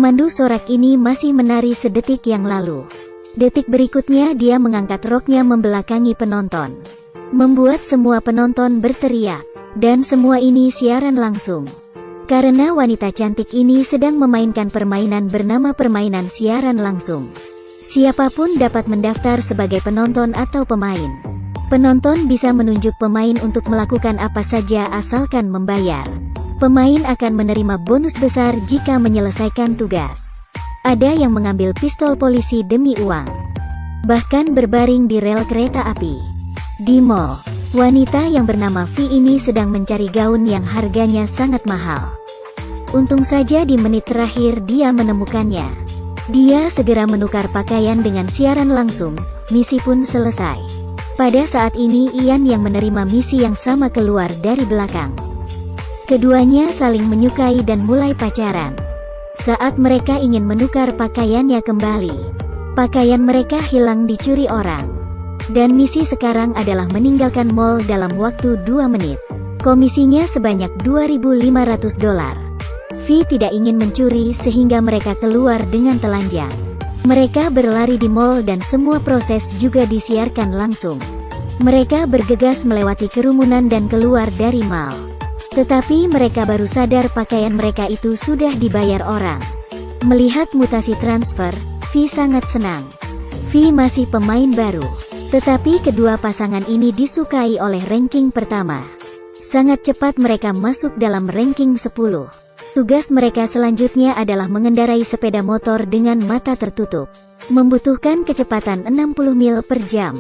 Pemandu sorak ini masih menari sedetik yang lalu. Detik berikutnya dia mengangkat roknya membelakangi penonton, membuat semua penonton berteriak. Dan semua ini siaran langsung. Karena wanita cantik ini sedang memainkan permainan bernama permainan siaran langsung. Siapapun dapat mendaftar sebagai penonton atau pemain. Penonton bisa menunjuk pemain untuk melakukan apa saja asalkan membayar. Pemain akan menerima bonus besar jika menyelesaikan tugas. Ada yang mengambil pistol polisi demi uang. Bahkan berbaring di rel kereta api. Di mall, wanita yang bernama V ini sedang mencari gaun yang harganya sangat mahal. Untung saja di menit terakhir dia menemukannya. Dia segera menukar pakaian dengan siaran langsung, misi pun selesai. Pada saat ini Ian yang menerima misi yang sama keluar dari belakang. Keduanya saling menyukai dan mulai pacaran. Saat mereka ingin menukar pakaiannya kembali, pakaian mereka hilang dicuri orang. Dan misi sekarang adalah meninggalkan mall dalam waktu 2 menit. Komisinya sebanyak $2.500. V tidak ingin mencuri sehingga mereka keluar dengan telanjang. Mereka berlari di mall dan semua proses juga disiarkan langsung. Mereka bergegas melewati kerumunan dan keluar dari mall. Tetapi mereka baru sadar pakaian mereka itu sudah dibayar orang. Melihat mutasi transfer, V sangat senang. V masih pemain baru. Tetapi kedua pasangan ini disukai oleh ranking pertama. Sangat cepat mereka masuk dalam ranking 10. Tugas mereka selanjutnya adalah mengendarai sepeda motor dengan mata tertutup. Membutuhkan kecepatan 60 mil per jam.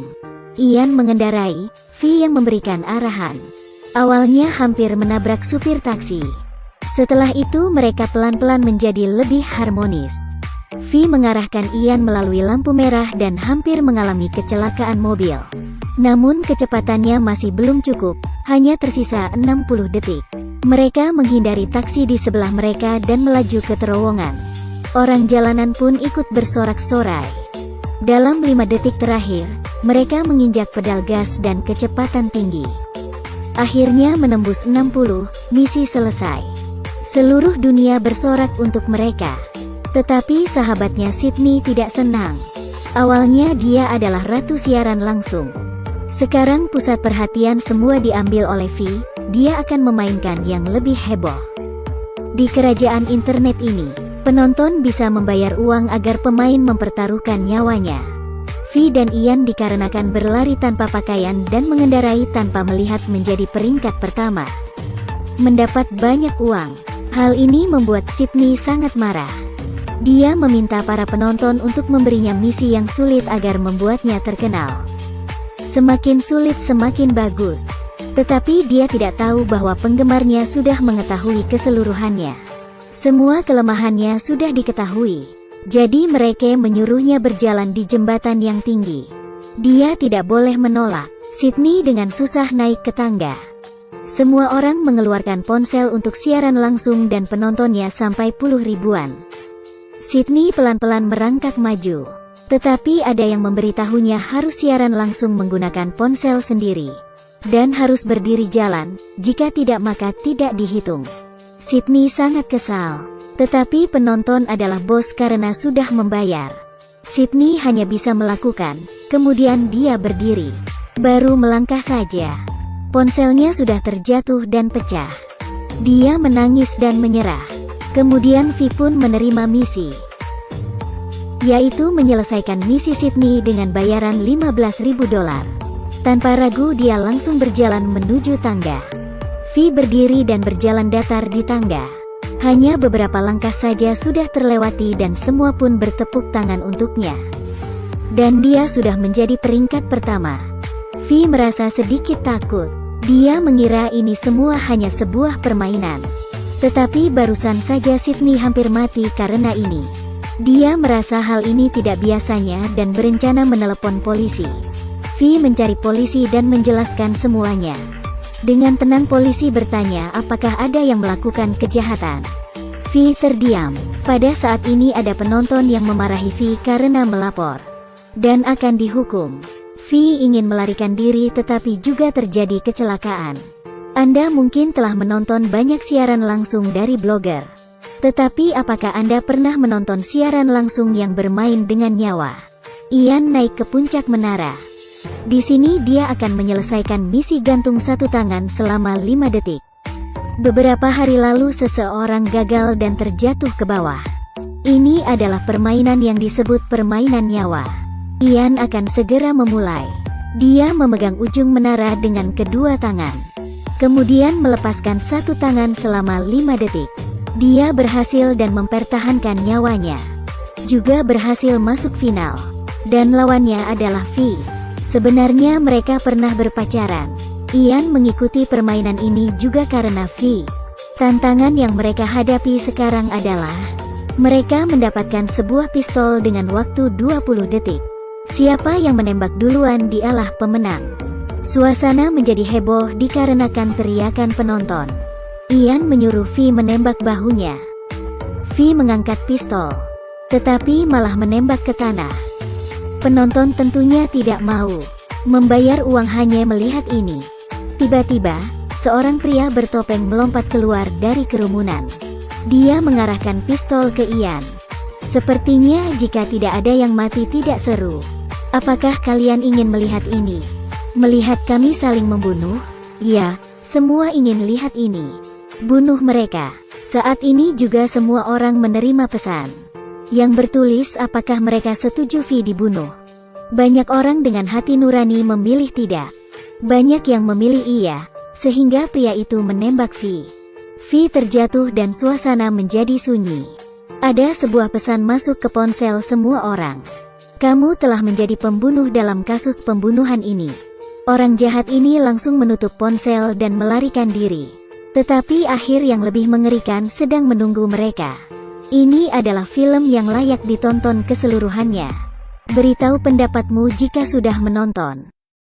Ian mengendarai, V yang memberikan arahan. Awalnya hampir menabrak supir taksi. Setelah itu mereka pelan-pelan menjadi lebih harmonis. V mengarahkan Ian melalui lampu merah dan hampir mengalami kecelakaan mobil. Namun kecepatannya masih belum cukup, hanya tersisa 60 detik. Mereka menghindari taksi di sebelah mereka dan melaju ke terowongan. Orang jalanan pun ikut bersorak-sorai. Dalam 5 detik terakhir, mereka menginjak pedal gas dan kecepatan tinggi. Akhirnya menembus 60, misi selesai. Seluruh dunia bersorak untuk mereka. Tetapi sahabatnya Sydney tidak senang. Awalnya dia adalah ratu siaran langsung. Sekarang pusat perhatian semua diambil oleh V, dia akan memainkan yang lebih heboh. Di kerajaan internet ini, penonton bisa membayar uang agar pemain mempertaruhkan nyawanya. V dan Ian dikarenakan berlari tanpa pakaian dan mengendarai tanpa melihat menjadi peringkat pertama. Mendapat banyak uang. Hal ini membuat Sydney sangat marah. Dia meminta para penonton untuk memberinya misi yang sulit agar membuatnya terkenal. Semakin sulit semakin bagus. Tetapi dia tidak tahu bahwa penggemarnya sudah mengetahui keseluruhannya. Semua kelemahannya sudah diketahui. Jadi mereka menyuruhnya berjalan di jembatan yang tinggi. Dia tidak boleh menolak. Sydney dengan susah naik ke tangga. Semua orang mengeluarkan ponsel untuk siaran langsung dan penontonnya sampai puluh ribuan. Sydney pelan-pelan merangkak maju. Tetapi ada yang memberitahunya harus siaran langsung menggunakan ponsel sendiri. Dan harus berdiri jalan, jika tidak maka tidak dihitung. Sydney sangat kesal. Tetapi penonton adalah bos karena sudah membayar. Sydney hanya bisa melakukan, kemudian dia berdiri. Baru melangkah saja. Ponselnya sudah terjatuh dan pecah. Dia menangis dan menyerah. Kemudian V pun menerima misi, yaitu menyelesaikan misi Sydney dengan bayaran $15.000. Tanpa ragu dia langsung berjalan menuju tangga. V berdiri dan berjalan datar di tangga. Hanya beberapa langkah saja sudah terlewati dan semua pun bertepuk tangan untuknya. Dan dia sudah menjadi peringkat pertama. V merasa sedikit takut. Dia mengira ini semua hanya sebuah permainan. Tetapi barusan saja Sydney hampir mati karena ini. Dia merasa hal ini tidak biasanya dan berencana menelepon polisi. V mencari polisi dan menjelaskan semuanya. Dengan tenang polisi bertanya apakah ada yang melakukan kejahatan. V terdiam. Pada saat ini ada penonton yang memarahi V karena melapor. Dan akan dihukum. V ingin melarikan diri tetapi juga terjadi kecelakaan. Anda mungkin telah menonton banyak siaran langsung dari blogger. Tetapi apakah Anda pernah menonton siaran langsung yang bermain dengan nyawa? Ian naik ke puncak menara. Di sini dia akan menyelesaikan misi gantung satu tangan selama 5 detik. Beberapa hari lalu seseorang gagal dan terjatuh ke bawah. Ini adalah permainan yang disebut permainan nyawa. Ian akan segera memulai. Dia memegang ujung menara dengan kedua tangan. Kemudian melepaskan satu tangan selama 5 detik. Dia berhasil dan mempertahankan nyawanya. Juga berhasil masuk final. Dan lawannya adalah Vi. Sebenarnya mereka pernah berpacaran. Ian mengikuti permainan ini juga karena Vi. Tantangan yang mereka hadapi sekarang adalah mereka mendapatkan sebuah pistol dengan waktu 20 detik. Siapa yang menembak duluan dialah pemenang. Suasana menjadi heboh dikarenakan teriakan penonton. Ian menyuruh Vi menembak bahunya. Vi mengangkat pistol, tetapi malah menembak ke tanah. Penonton tentunya tidak mau membayar uang hanya melihat ini. Tiba-tiba, seorang pria bertopeng melompat keluar dari kerumunan. Dia mengarahkan pistol ke Ian. Sepertinya jika tidak ada yang mati tidak seru. Apakah kalian ingin melihat ini? Melihat kami saling membunuh? Ya, semua ingin lihat ini. Bunuh mereka. Saat ini juga semua orang menerima pesan yang bertulis apakah mereka setuju Vi dibunuh. Banyak orang dengan hati nurani memilih tidak. Banyak yang memilih iya, sehingga pria itu menembak Vi. Vi terjatuh dan suasana menjadi sunyi. Ada sebuah pesan masuk ke ponsel semua orang. Kamu telah menjadi pembunuh dalam kasus pembunuhan ini. Orang jahat ini langsung menutup ponsel dan melarikan diri. Tetapi akhir yang lebih mengerikan sedang menunggu mereka. Ini adalah film yang layak ditonton keseluruhannya. Beritahu pendapatmu jika sudah menonton.